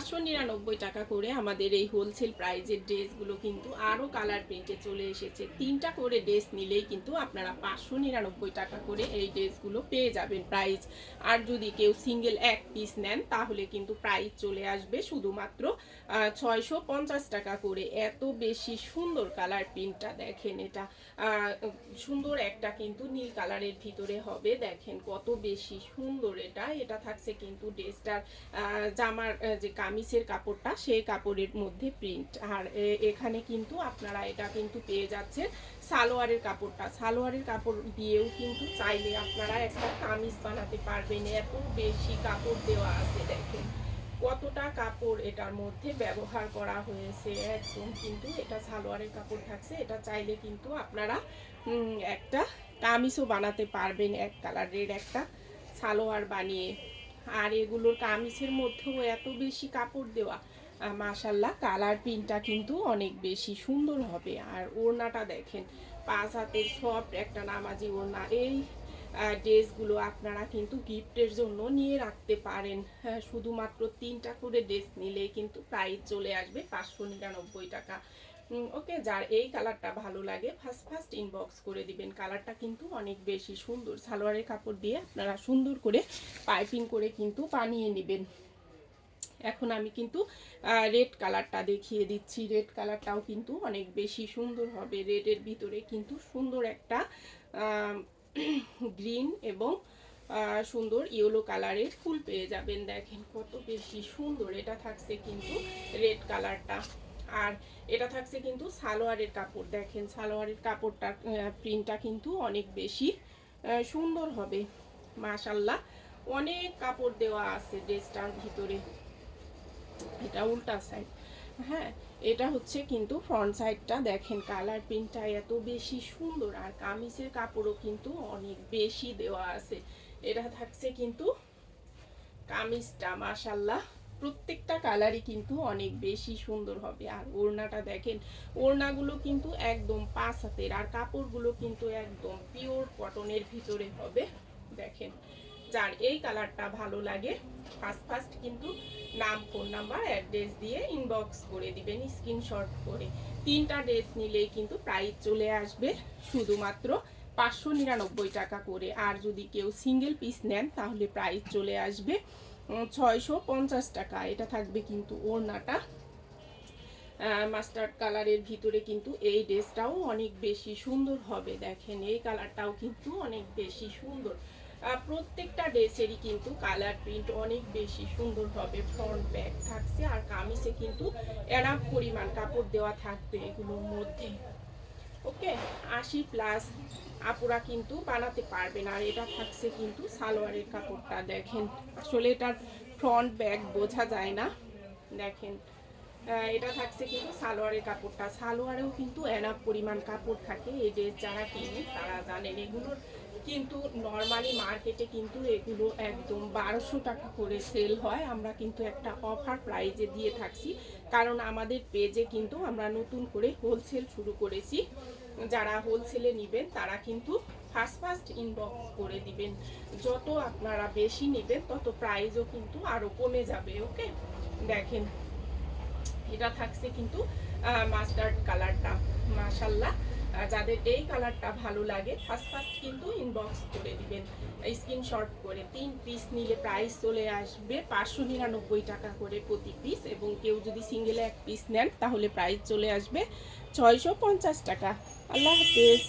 599 টাকা করে আমাদের এই হোলসেল প্রাইজের ড্রেসগুলো কিন্তু আরও কালার প্রিন্টে চলে এসেছে। 3টা করে ড্রেস নিলেই কিন্তু আপনারা 599 টাকা করে এই ড্রেসগুলো পেয়ে যাবেন প্রাইস। আর যদি কেউ সিঙ্গেল এক পিস নেন তাহলে কিন্তু প্রাইস চলে আসবে শুধুমাত্র 650 টাকা করে। এত বেশি সুন্দর কালার প্রিন্টটা দেখেন, এটা সুন্দর একটা কিন্তু নীল কালারের ভিতরে হবে। দেখেন কত বেশি সুন্দর এটা। এটা থাকছে কিন্তু ড্রেসটার জামার যে কামিজের কাপড়টা সেই কাপড়ের মধ্যে প্রিন্ট। আর এখানে কিন্তু আপনারা এটা কিন্তু পেয়ে যাচ্ছেন সালোয়ারের কাপড়টা। সালোয়ারের কাপড় দিয়েও কিন্তু চাইলে আপনারা একটা কামিজ বানাতে পারবেন। এত বেশি কাপড় দেওয়া আছে, দেখেন কতটা কাপড় এটার মধ্যে ব্যবহার করা হয়েছে। একদম কিন্তু এটা সালোয়ারের কাপড় থাকছে। এটা চাইলে কিন্তু আপনারা একটা কামিজও বানাতে পারবেন, এক কালারের একটা সালোয়ার বানিয়ে। আর এগুলোর কামিজের মধ্যেও এত বেশি কাপড় দেওয়া, মাশাল্লাহ কালার প্রিন্টটা কিন্তু অনেক বেশি সুন্দর হবে। আর ওড়নাটা দেখেন, 5 হাতের সফট একটা নামাজি ওড়না। এই ড্রেসগুলো আপনারা কিন্তু গিফটের জন্য নিয়ে রাখতে পারেন। হ্যাঁ, শুধুমাত্র 3টা করে ড্রেস নিলেই কিন্তু প্রাইস চলে আসবে 599 টাকা। ওকে, যার এই কালারটা ভালো লাগে ফার্স্ট ইনবক্স করে দিবেন। কালারটা কিন্তু অনেক বেশি সুন্দর। সালোয়ারের কাপড় দিয়ে আপনারা সুন্দর করে পাইপিং করে কিন্তু বানিয়ে নেবেন। এখন আমি কিন্তু রেড কালারটা দেখিয়ে দিচ্ছি। রেড কালারটাও কিন্তু অনেক বেশি সুন্দর হবে। রেডের ভিতরে কিন্তু সুন্দর একটা গ্রিন এবং সুন্দর ইয়েলো কালারের ফুল পেয়ে যাবেন। দেখেন কত বেশি সুন্দর এটা থাকছে কিন্তু রেড কালারটা। আর এটা থাকছে কিন্তু সালোয়ারের কাপড়। দেখেন সালোয়ারের কাপড়টা প্রিন্টটা কিন্তু অনেক বেশি সুন্দর হবে। মাশাল্লাহ অনেক কাপড় দেওয়া আছে ড্রেসটার ভিতরে। এটা উল্টা সাইড। হ্যাঁ, এটা হচ্ছে কিন্তু ফ্রন্ট সাইডটা। দেখেন কালার প্রিন্টটা এত বেশি সুন্দর। আর কামিজের কাপড়ও কিন্তু অনেক বেশি দেওয়া আছে। এটা থাকছে কিন্তু কামিজটা। মাশাল্লাহ প্রত্যেকটা কালারই কিন্তু অনেক বেশি সুন্দর হবে। আর ওড়নাটা দেখেন, ওড়নাগুলো কিন্তু একদম 5 হাতের। আর কাপড়গুলো কিন্তু একদম পিওর কটনের ভিতরে হবে। দেখেন যার এই কালারটা ভালো লাগে ফার্স্ট কিন্তু নাম, ফোন নাম্বার, অ্যাড্রেস দিয়ে ইনবক্স করে দিবেন স্ক্রিনশট করে। 3টা ড্রেস নিলেই কিন্তু প্রাইস চলে আসবে শুধুমাত্র 599 টাকা করে। আর যদি কেউ সিঙ্গেল পিস নেন তাহলে প্রাইস চলে আসবে 650 টাকা। এটা থাকবে কিন্তু ওড়নাটা মাস্টার্ড কালারের ভিতরে কিন্তু এই ড্রেসটাও অনেক বেশি সুন্দর হবে। দেখেন এই কালারটাও কিন্তু অনেক বেশি সুন্দর। প্রত্যেকটা ড্রেসেরই কিন্তু কালার প্রিন্ট অনেক বেশি সুন্দর হবে। ফ্রন্ট ব্যাক থাকছে। আর কামিজে কিন্তু এনাফ পরিমাণ কাপড় দেওয়া থাকবে এগুলোর মধ্যে। ওকে, 80+ আপুরা কিন্তু বানাতে পারবেন। আর এটা থাকছে কিন্তু সালোয়ারের কাপড়টা। দেখেন আসলে এটার ফ্রন্ট ব্যাক বোঝা যায় না। দেখেন এটা থাকছে কিন্তু সালোয়ারের কাপড়টা। সালোয়ারেও কিন্তু এনাফ পরিমাণ কাপড় থাকে। এই যে যারা কিনে তারা জানেন। এগুলোর কিন্তু নর্মালি মার্কেটে কিন্তু এগুলো একদম 1200 টাকা করে সেল হয়। আমরা কিন্তু একটা অফার প্রাইজে দিয়ে থাকছি, কারণ আমাদের পেজে কিন্তু আমরা নতুন করে হোলসেল শুরু করেছি। যারা হোলসেলে নেবেন তারা কিন্তু ফার্স্ট ইনবক্স করে দিবেন। যত আপনারা বেশি নেবেন তত প্রাইসও কিন্তু আরও কমে যাবে। ওকে, দেখেন এটা থাকছে কিন্তু মাস্টার্ড কালারটা। মাশাল্লাহ যাদের এই কালারটা ভালো লাগে ফার্স্ট কিন্তু ইনবক্স করে দিবেন স্ক্রিনশট করে। 3 পিস নিলে প্রাইস চলে আসবে 599 টাকা করে প্রতি পিস। এবং কেউ যদি সিঙ্গেলে এক পিস নেন তাহলে প্রাইস চলে আসবে 650 টাকা। আল্লাহ হাফেজ।